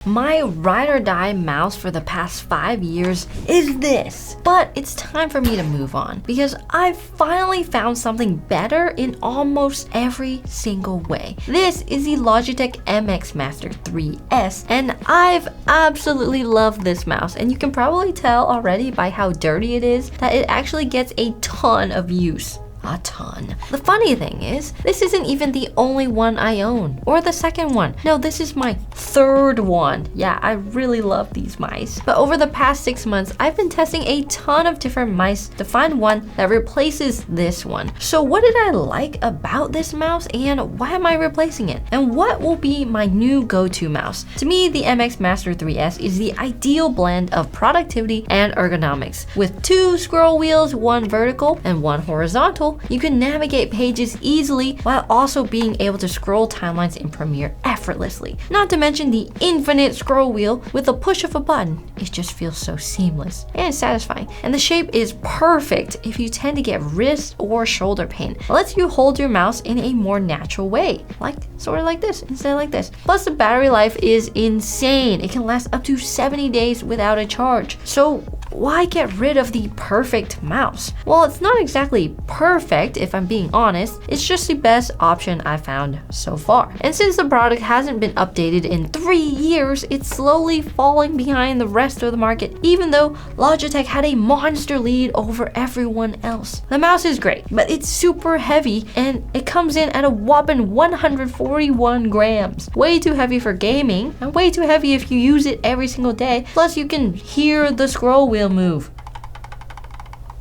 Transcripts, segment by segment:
My ride or die mouse for the past 5 years is this, but it's time for me to move on because I've finally found something better in almost every single way. This is the Logitech MX Master 3S, and I've absolutely loved this mouse, and you can probably tell already by how dirty it is that it actually gets a ton of use. A ton. The funny thing is, this isn't even the only one I own, or the second one. No, this is my third one. Yeah, I really love these mice. But over the past 6 months, I've been testing a ton of different mice to find one that replaces this one. So what did I like about this mouse, and why am I replacing it? And what will be my new go-to mouse? To me, the MX Master 3S is the ideal blend of productivity and ergonomics. With 2 scroll wheels, 1 vertical and 1 horizontal, you can navigate pages easily while also being able to scroll timelines in Premiere effortlessly. Not to mention the infinite scroll wheel with a push of a button. It just feels so seamless and satisfying. And the shape is perfect if you tend to get wrist or shoulder pain. It lets you hold your mouse in a more natural way, sort of like this instead of like this. Plus the battery life is insane. It can last up to 70 days without a charge. So why get rid of the perfect mouse? Well, it's not exactly perfect if I'm being honest. It's just the best option I found so far. And since the product hasn't been updated in 3 years, it's slowly falling behind the rest of the market, even though Logitech had a monster lead over everyone else. The mouse is great, but it's super heavy and it comes in at a whopping 141 grams. Way too heavy for gaming and way too heavy if you use it every single day. Plus you can hear the scroll wheel move.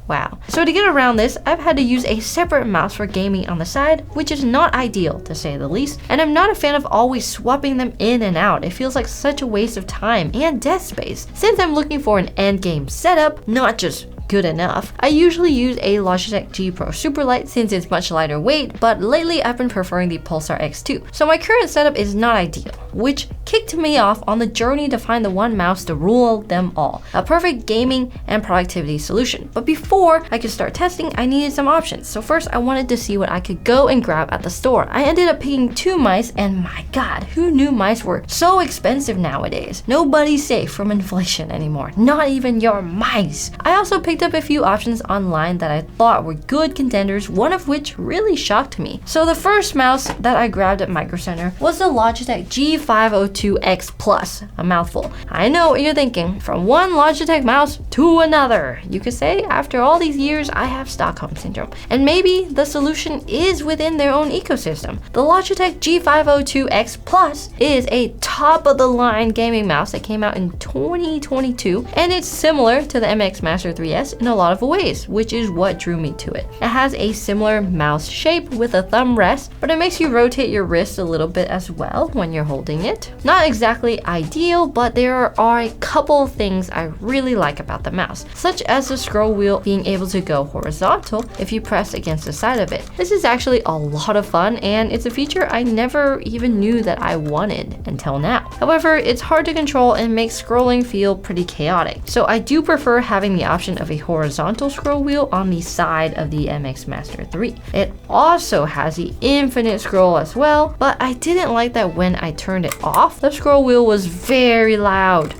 Wow. So to get around this, I've had to use a separate mouse for gaming on the side, which is not ideal to say the least, and I'm not a fan of always swapping them in and out. It feels like such a waste of time and desk space. Since I'm looking for an endgame setup, not just good enough, I usually use a Logitech G Pro Superlight since it's much lighter weight, but lately I've been preferring the Pulsar X2. So my current setup is not ideal, which kicked me off on the journey to find the one mouse to rule them all. A perfect gaming and productivity solution. But before I could start testing, I needed some options. So first I wanted to see what I could go and grab at the store. I ended up picking 2 mice, and my god, who knew mice were so expensive nowadays? Nobody's safe from inflation anymore, not even your mice. I also picked up a few options online that I thought were good contenders, one of which really shocked me. So the first mouse that I grabbed at Micro Center was the Logitech G502X Plus, a mouthful. I know what you're thinking, from one Logitech mouse to another. You could say after all these years I have Stockholm Syndrome, and maybe the solution is within their own ecosystem. The Logitech G502X Plus is a top of the line gaming mouse that came out in 2022, and it's similar to the MX Master 3S in a lot of ways, which is what drew me to it. It has a similar mouse shape with a thumb rest, but it makes you rotate your wrist a little bit as well when you're holding it. Not exactly ideal, but there are a couple of things I really like about the mouse, such as the scroll wheel being able to go horizontal if you press against the side of it. This is actually a lot of fun, and it's a feature I never even knew that I wanted until now. However, it's hard to control and makes scrolling feel pretty chaotic. So I do prefer having the option of a horizontal scroll wheel on the side of the MX Master 3. It also has the infinite scroll as well, but I didn't like that when I turned it off, the scroll wheel was very loud.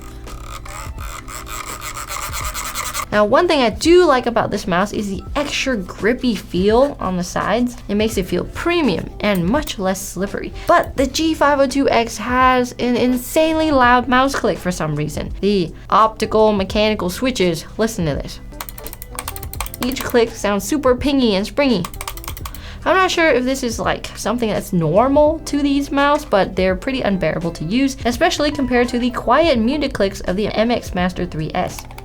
Now, one thing I do like about this mouse is the extra grippy feel on the sides. It makes it feel premium and much less slippery. But the G502X has an insanely loud mouse click for some reason. The optical mechanical switches, listen to this. Each click sounds super pingy and springy. I'm not sure if this is like something that's normal to these mouse, but they're pretty unbearable to use, especially compared to the quiet muted clicks of the MX Master 3S.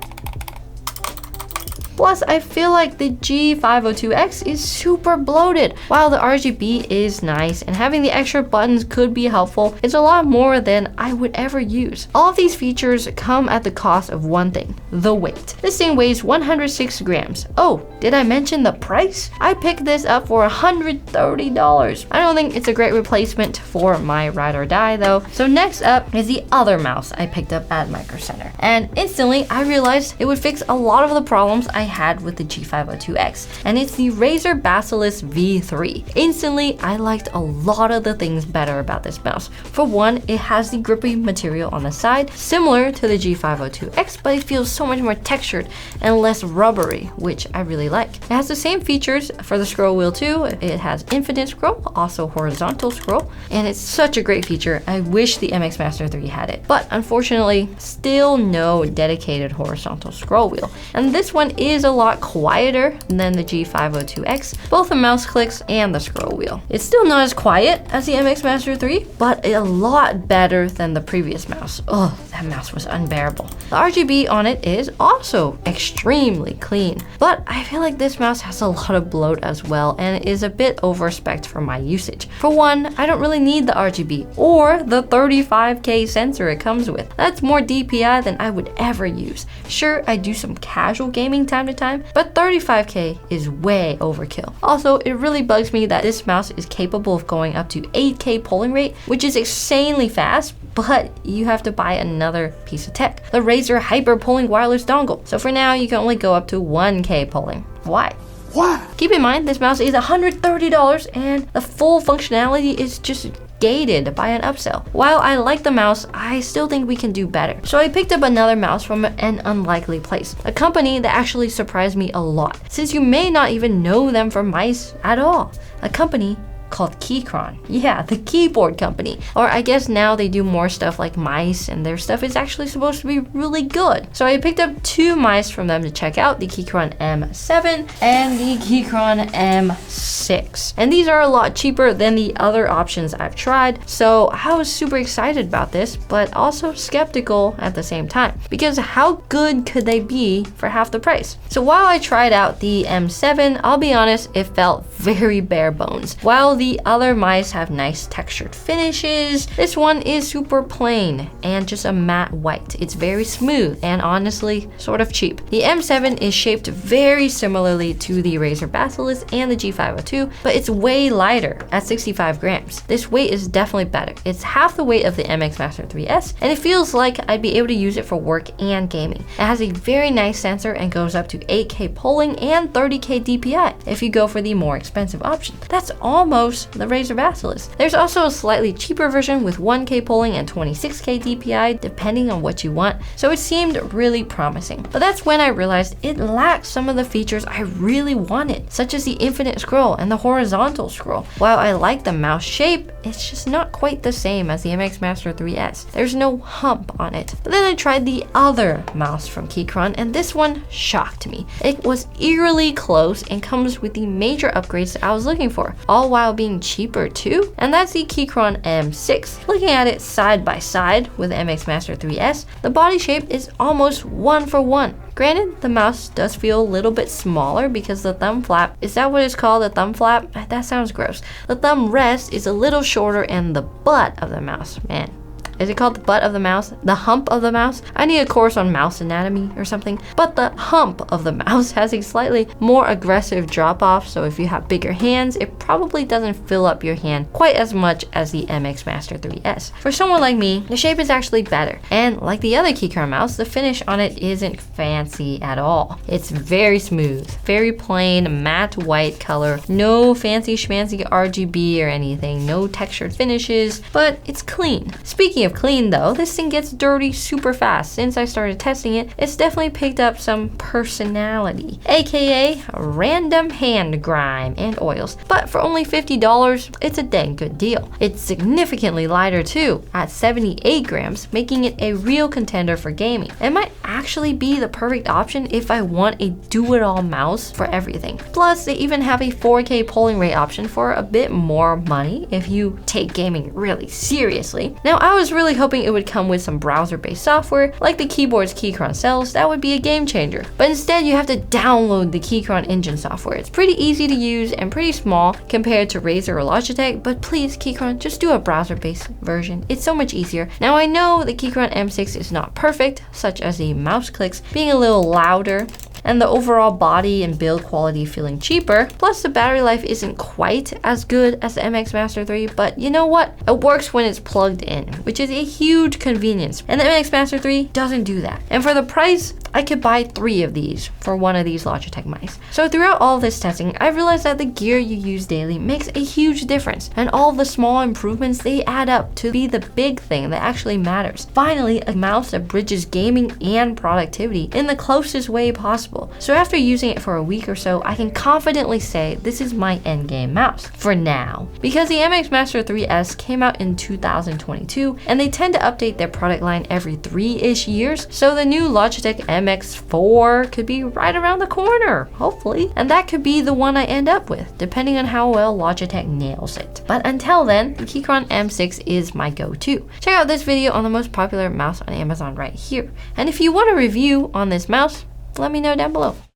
Plus, I feel like the G502X is super bloated. While the RGB is nice and having the extra buttons could be helpful, it's a lot more than I would ever use. All of these features come at the cost of one thing, the weight. This thing weighs 106 grams. Oh, did I mention the price? I picked this up for $130. I don't think it's a great replacement for my ride or die though. So next up is the other mouse I picked up at Micro Center. And instantly I realized it would fix a lot of the problems I had with the G502X, and it's the Razer Basilisk V3. Instantly, I liked a lot of the things better about this mouse. For one, it has the grippy material on the side, similar to the G502X, but it feels so much more textured and less rubbery, which I really like. It has the same features for the scroll wheel too. It has infinite scroll, also horizontal scroll, and it's such a great feature. I wish the MX Master 3 had it, but unfortunately, still no dedicated horizontal scroll wheel. And this one is a lot quieter than the G502X, both the mouse clicks and the scroll wheel. It's still not as quiet as the MX Master 3, but a lot better than the previous mouse. Oh, that mouse was unbearable. The RGB on it is also extremely clean, but I feel like this mouse has a lot of bloat as well and is a bit over-spec'd for my usage. For one, I don't really need the RGB or the 35K sensor it comes with. That's more DPI than I would ever use. Sure, I do some casual gaming time to time, but 35K is way overkill. Also, it really bugs me that this mouse is capable of going up to 8K polling rate, which is insanely fast, but you have to buy another piece of tech, the Razer Hyper Polling Wireless Dongle. So for now, you can only go up to 1K polling. Why? What? Keep in mind, this mouse is $130 and the full functionality is just gated by an upsell. While I like the mouse, I still think we can do better. So I picked up another mouse from an unlikely place, a company that actually surprised me a lot, since you may not even know them for mice at all. A company called Keychron. Yeah, the keyboard company. Or I guess now they do more stuff like mice, and their stuff is actually supposed to be really good. So I picked up two mice from them to check out, the Keychron M7 and the Keychron M6. And these are a lot cheaper than the other options I've tried, so I was super excited about this, but also skeptical at the same time, because how good could they be for half the price? So while I tried out the M7, I'll be honest, it felt very bare bones. While the other mice have nice textured finishes, this one is super plain and just a matte white. It's very smooth and honestly sort of cheap. The M7 is shaped very similarly to the Razer Basilisk and the G502, but it's way lighter at 65 grams. This weight is definitely better. It's half the weight of the MX Master 3S, and it feels like I'd be able to use it for work and gaming. It has a very nice sensor and goes up to 8K polling and 30K DPI if you go for the more expensive option. That's almost the Razer Basilisk. There's also a slightly cheaper version with 1K polling and 26K DPI depending on what you want, so it seemed really promising. But that's when I realized it lacked some of the features I really wanted, such as the infinite scroll and the horizontal scroll. While I like the mouse shape, it's just not quite the same as the MX Master 3S. There's no hump on it. But then I tried the other mouse from Keychron, and this one shocked me. It was eerily close and comes with the major upgrades I was looking for, all while being cheaper too, and that's the Keychron M6. Looking at it side by side with the MX Master 3S, the body shape is almost one for one. Granted, the mouse does feel a little bit smaller because the thumb flap, is that what it's called, the thumb flap? That sounds gross. The thumb rest is a little shorter and the butt of the mouse, man. Is it called the butt of the mouse? The hump of the mouse? I need a course on mouse anatomy or something. But the hump of the mouse has a slightly more aggressive drop off, so if you have bigger hands, it probably doesn't fill up your hand quite as much as the MX Master 3S. For someone like me, the shape is actually better. And like the other Keychron mouse, the finish on it isn't fancy at all. It's very smooth, very plain, matte white color, no fancy schmancy RGB or anything, no textured finishes, but it's clean. Speaking of clean though, this thing gets dirty super fast. Since I started testing it, it's definitely picked up some personality, aka random hand grime and oils. But for only $50, it's a dang good deal. It's significantly lighter too, at 78 grams, making it a real contender for gaming. It might actually be the perfect option if I want a do-it-all mouse for everything. Plus, they even have a 4K polling rate option for a bit more money if you take gaming really seriously. Now, I was really hoping it would come with some browser-based software like the keyboards Keychron sells. That would be a game changer. But instead, you have to download the Keychron engine software. It's pretty easy to use and pretty small compared to Razer or Logitech, but please, Keychron, just do a browser-based version. It's so much easier. Now, I know the Keychron M6 is not perfect, such as the mouse clicks being a little louder and the overall body and build quality feeling cheaper. Plus the battery life isn't quite as good as the MX Master 3, but you know what? It works when it's plugged in, which is a huge convenience. And the MX Master 3 doesn't do that. And for the price, I could buy 3 of these for one of these Logitech mice. So throughout all this testing, I realized that the gear you use daily makes a huge difference. And all the small improvements, they add up to be the big thing that actually matters. Finally, a mouse that bridges gaming and productivity in the closest way possible. So after using it for a week or so, I can confidently say this is my endgame mouse for now. Because the MX Master 3S came out in 2022 and they tend to update their product line every 3-ish years, so the new Logitech MX4 could be right around the corner, hopefully. And that could be the one I end up with, depending on how well Logitech nails it. But until then, the Keychron M6 is my go-to. Check out this video on the most popular mouse on Amazon right here. And if you want a review on this mouse, let me know down below.